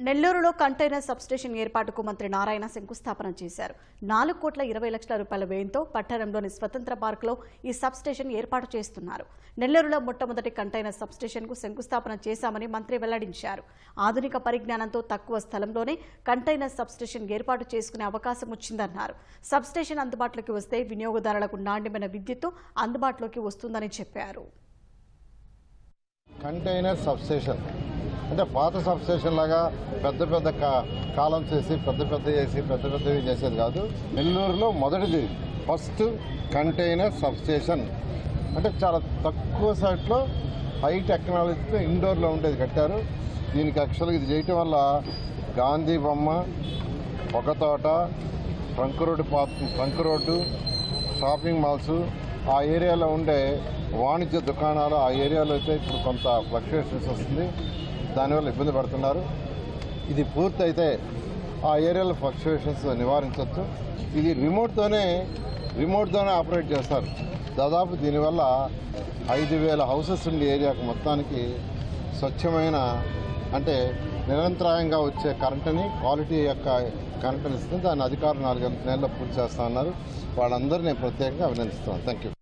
నెల్లూరులో container substation ఏర్పాటుకు మంత్రి నారాయణ శంకుస్థాపన చేశారు. 4,20,00,000 రూపాయల వ్యయంతో పట్టణంలోని స్వతంత్ర పార్కులో ఈ సబ్స్టేషన్ ఏర్పాటు చేస్తున్నారు. నెల్లూరులో మొట్టమొదటి కంటైనర్ సబ్స్టేషన్కు శంకుస్థాపన చేశామని మంత్రి వెల్లడించారు. ఆధునిక పరిజ్ఞానంతో తక్కువ స్థలంలోనే కంటైనర్ సబ్స్టేషన్ ఏర్పాటు చేసుకునే అవకాశం వచ్చిందన్నారు. సబ్స్టేషన్ అందుబాటులోకి వస్తే వినియోగదారులకు నాణ్యమైన విద్యుత్తు అందుబాటులోకి వస్తుందని చెప్పారు. కంటైనర్ సబ్స్టేషన్ అంటే పాత సబ్స్టేషన్ లాగా పెద్ద పెద్ద కాలం చేసి పెద్దవి చేసేది కాదు. నెల్లూరులో మొదటిది ఫస్ట్ కంటైనర్ సబ్స్టేషన్. అంటే చాలా తక్కువ సైట్లో హై టెక్నాలజీతో ఇండోర్లో ఉండేది కట్టారు. దీనికి యాక్చువల్గా ఇది చేయటం వల్ల గాంధీ బొమ్మ, Pogathota, trunk road, shopping malls, ఆ ఏరియాలో ఉండే వాణిజ్య దుకాణాలు ఆ ఏరియాలో అయితే ఇప్పుడు కొంత ఫ్లక్చుయేషన్స్ వస్తుంది. దానివల్ల ఇబ్బంది పడుతున్నారు. ఇది పూర్తయితే ఆ ఏరియాలో ఫ్లక్చుయేషన్స్ నివారించవచ్చు. ఇది రిమోట్తోనే ఆపరేట్ చేస్తారు. దాదాపు దీనివల్ల 5,000 హౌసెస్ ఉండే ఏరియాకు మొత్తానికి స్వచ్ఛమైన అంటే నిరంతరాయంగా వచ్చే కరెంటుని క్వాలిటీ యొక్క కరెంటుని ఇస్తుంది. దాన్ని అధికారులు 4 నెలల్లో పూర్తి చేస్తా ఉన్నారు. వాళ్ళందరూ నేను ప్రత్యేకంగా అభినందిస్తున్నాను. Thank you.